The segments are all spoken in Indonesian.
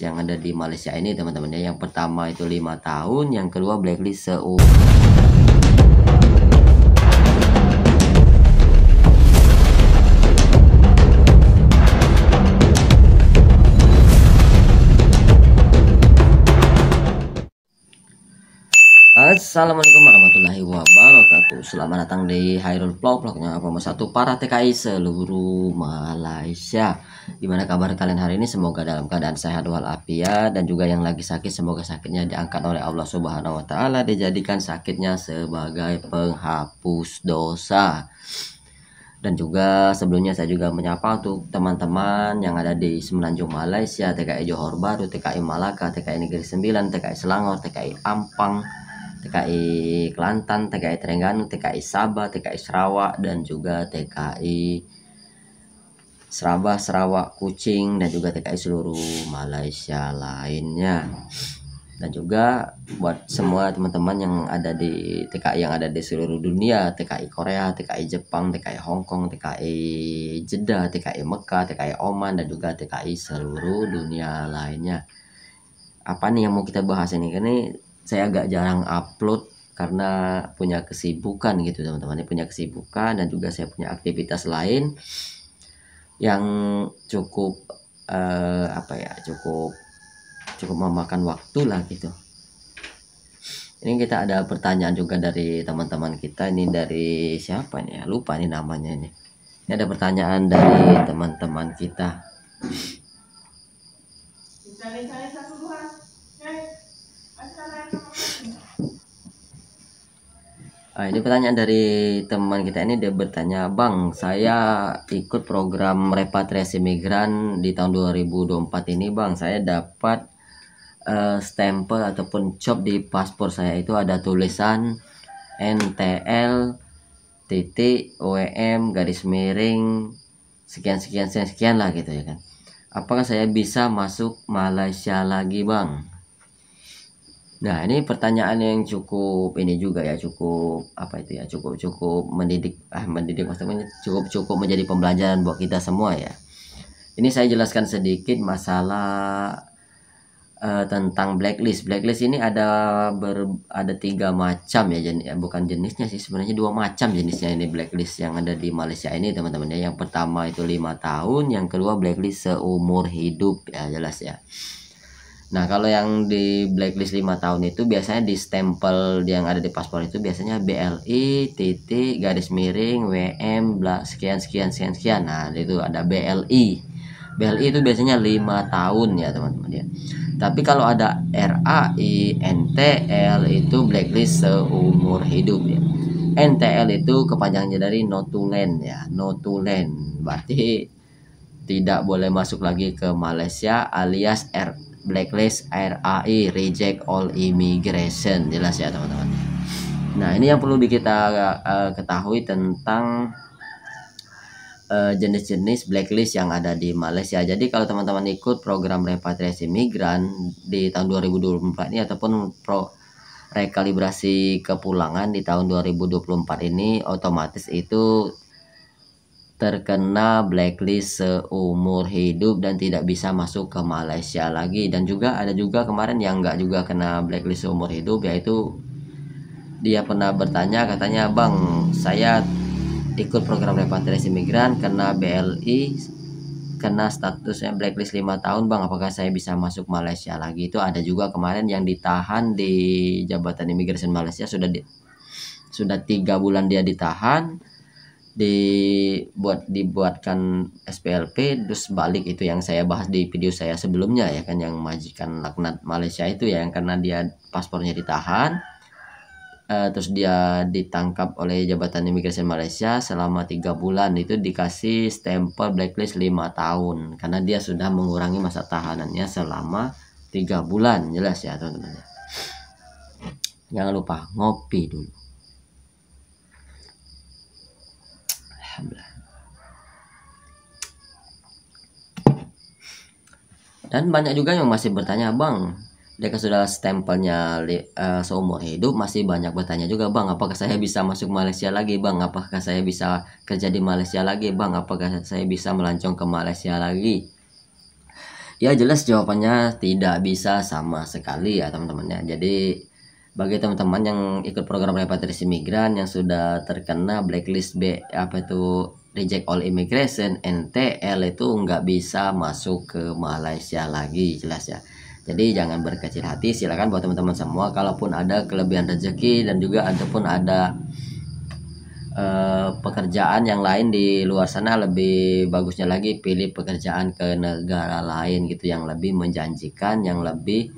yang ada di Malaysia ini teman-teman ya. Yang pertama itu 5 tahun, yang kedua blacklist seumur. Assalamualaikum warahmatullahi wabarakatuh. Selamat datang di Hairul Vlognya pemersatu para TKI seluruh Malaysia. Gimana kabar kalian hari ini? Semoga dalam keadaan sehat walafiat, dan juga yang lagi sakit semoga sakitnya diangkat oleh Allah Subhanahu wa taala, dijadikan sakitnya sebagai penghapus dosa. Dan juga sebelumnya saya juga menyapa untuk teman-teman yang ada di Semenanjung Malaysia, TKI Johor Bahru, TKI Malaka, TKI Negeri Sembilan, TKI Selangor, TKI Ampang, TKI Kelantan, TKI Terengganu, TKI Sabah, TKI Sarawak, dan juga TKI Sabah, Sarawak, Kuching, dan juga TKI seluruh Malaysia lainnya. Dan juga buat semua teman-teman yang ada di TKI yang ada di seluruh dunia, TKI Korea, TKI Jepang, TKI Hong Kong, TKI Jeddah, TKI Mekah, TKI Oman, dan juga TKI seluruh dunia lainnya. Apa nih yang mau kita bahas ini? Karena saya agak jarang upload karena punya kesibukan gitu teman-teman, punya kesibukan dan juga saya punya aktivitas lain yang cukup cukup memakan waktu lah gitu. Ini kita ada pertanyaan juga dari teman-teman kita, ini dari siapa nih ya, lupa nih namanya ini. Ini ada pertanyaan dari teman-teman kita. Ini pertanyaan dari teman kita ini, dia bertanya, "Bang, saya ikut program repatriasi migran di tahun 2024 ini, Bang. Saya dapat stempel ataupun cap di paspor saya itu ada tulisan NTL titik WM garis miring sekian lah gitu ya kan. Apakah saya bisa masuk Malaysia lagi, Bang?" Nah, ini pertanyaan yang cukup ini juga ya, cukup cukup mendidik maksudnya cukup menjadi pembelajaran buat kita semua ya. Ini saya jelaskan sedikit masalah tentang blacklist. Blacklist ini ada 3 macam ya, bukan jenisnya sih sebenarnya, 2 macam jenisnya ini blacklist yang ada di Malaysia ini teman-teman ya. Yang pertama itu 5 tahun, yang kedua blacklist seumur hidup ya, jelas ya. Nah, kalau yang di blacklist 5 tahun itu biasanya di stempel yang ada di paspor itu biasanya BLI titik garis miring WM sekian. Nah, itu ada BLI. BLI itu biasanya 5 tahun ya teman-teman ya. Tapi kalau ada RAI, NTL itu blacklist seumur hidup ya. NTL itu kepanjangannya dari no to land ya, no to land. Berarti tidak boleh masuk lagi ke Malaysia, alias blacklist RAI, reject all immigration, jelas ya teman-teman. Nah, ini yang perlu kita ketahui tentang jenis-jenis blacklist yang ada di Malaysia. Jadi kalau teman-teman ikut program repatriasi migran di tahun 2024 ini ataupun rekalibrasi kepulangan di tahun 2024 ini, otomatis itu terkena blacklist seumur hidup dan tidak bisa masuk ke Malaysia lagi. Dan juga ada juga kemarin yang nggak juga kena blacklist seumur hidup, yaitu dia pernah bertanya, katanya, "Bang, saya ikut program repatriasi migran, kena BLI, kena statusnya blacklist 5 tahun, Bang, apakah saya bisa masuk Malaysia lagi?" Itu ada juga kemarin yang ditahan di Jabatan Imigrasi Malaysia, sudah 3 bulan dia ditahan, dibuatkan SPLP, terus balik. Itu yang saya bahas di video saya sebelumnya ya kan, yang majikan laknat Malaysia itu ya, yang karena dia paspornya ditahan, terus dia ditangkap oleh Jabatan Imigrasi Malaysia selama 3 bulan, itu dikasih stempel blacklist 5 tahun karena dia sudah mengurangi masa tahanannya selama 3 bulan, jelas ya teman-teman. Jangan lupa ngopi dulu. Dan banyak juga yang masih bertanya, "Bang, mereka sudah stempelnya seumur hidup, masih banyak bertanya juga, Bang, apakah saya bisa masuk Malaysia lagi, Bang? Apakah saya bisa kerja di Malaysia lagi, Bang? Apakah saya bisa melancong ke Malaysia lagi?" Ya jelas jawabannya tidak bisa sama sekali ya teman-teman ya. Jadi bagi teman-teman yang ikut program repatriasi migran yang sudah terkena blacklist apa itu reject all immigration NTL itu nggak bisa masuk ke Malaysia lagi, jelas ya. Jadi jangan berkecil hati, silakan buat teman-teman semua, kalaupun ada kelebihan rezeki dan juga ataupun ada pekerjaan yang lain di luar sana, lebih bagusnya lagi pilih pekerjaan ke negara lain gitu yang lebih menjanjikan, yang lebih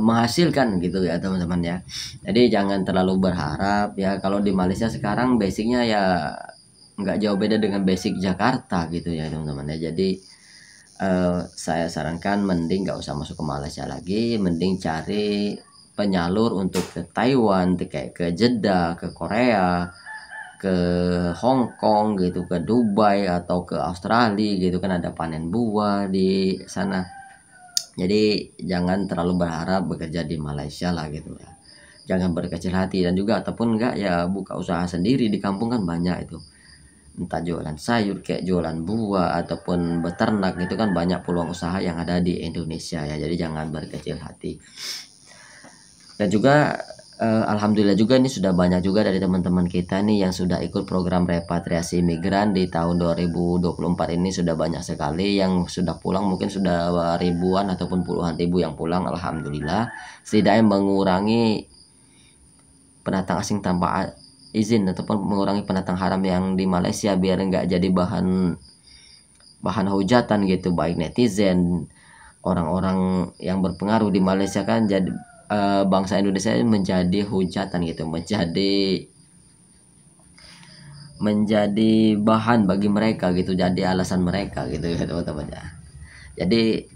menghasilkan gitu ya teman-teman ya. Jadi jangan terlalu berharap ya, kalau di Malaysia sekarang basicnya ya nggak jauh beda dengan basic Jakarta gitu ya teman-teman ya. Jadi saya sarankan mending nggak usah masuk ke Malaysia lagi, mending cari penyalur untuk ke Taiwan, kayak ke Jeddah, ke Korea, ke Hong Kong gitu, ke Dubai atau ke Australia gitu kan, ada panen buah di sana. Jadi jangan terlalu berharap bekerja di Malaysia lah gitu ya. Jangan berkecil hati, dan juga ataupun enggak ya buka usaha sendiri di kampung kan banyak itu. Entah jualan sayur, kayak jualan buah ataupun beternak, itu kan banyak peluang usaha yang ada di Indonesia ya. Jadi jangan berkecil hati. Dan juga alhamdulillah juga ini sudah banyak juga dari teman-teman kita nih yang sudah ikut program repatriasi migran di tahun 2024 ini. Sudah banyak sekali yang sudah pulang, mungkin sudah ribuan ataupun puluhan ribu yang pulang. Alhamdulillah, setidaknya mengurangi pendatang asing tanpa izin ataupun mengurangi pendatang haram yang di Malaysia, biar nggak jadi bahan hujatan gitu, baik netizen, orang-orang yang berpengaruh di Malaysia kan. Jadi bangsa Indonesia menjadi hujatan gitu, menjadi bahan bagi mereka gitu, jadi alasan mereka gitu ya teman-teman ya. Jadi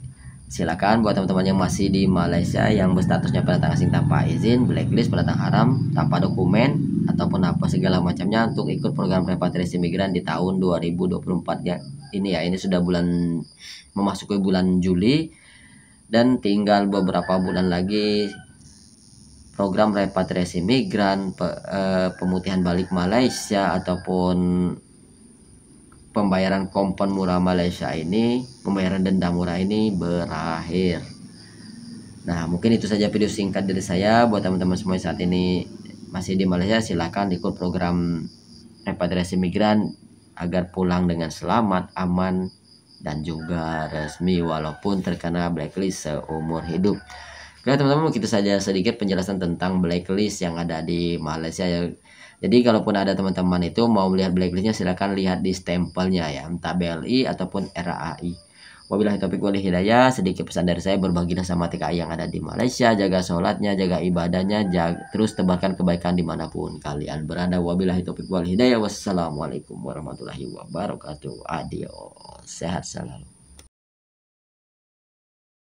silakan buat teman-teman yang masih di Malaysia yang berstatusnya pendatang asing tanpa izin, blacklist, pendatang haram, tanpa dokumen ataupun apa segala macamnya, untuk ikut program repatriasi migran di tahun 2024 ya. Ini sudah memasuki bulan Juli, dan tinggal beberapa bulan lagi program repatriasi migran, pemutihan balik Malaysia ataupun pembayaran kompon murah Malaysia ini, pembayaran denda murah ini berakhir. Nah, mungkin itu saja video singkat dari saya. Buat teman-teman semua yang saat ini masih di Malaysia, silahkan ikut program repatriasi migran agar pulang dengan selamat, aman, dan juga resmi walaupun terkena blacklist seumur hidup. Oke teman-teman, begitu saja sedikit penjelasan tentang blacklist yang ada di Malaysia ya. Jadi kalaupun ada teman-teman itu mau melihat blacklistnya, silahkan lihat di stempelnya ya, entah BLI ataupun RAI. Wabillahi taufiq wal hidayah. Sedikit pesan dari saya, berbagilah sama TKI yang ada di Malaysia, jaga sholatnya, jaga ibadahnya, terus tebarkan kebaikan dimanapun kalian berada. Wabillahi taufiq wal hidayah. Wassalamualaikum warahmatullahi wabarakatuh. Adios, sehat selalu.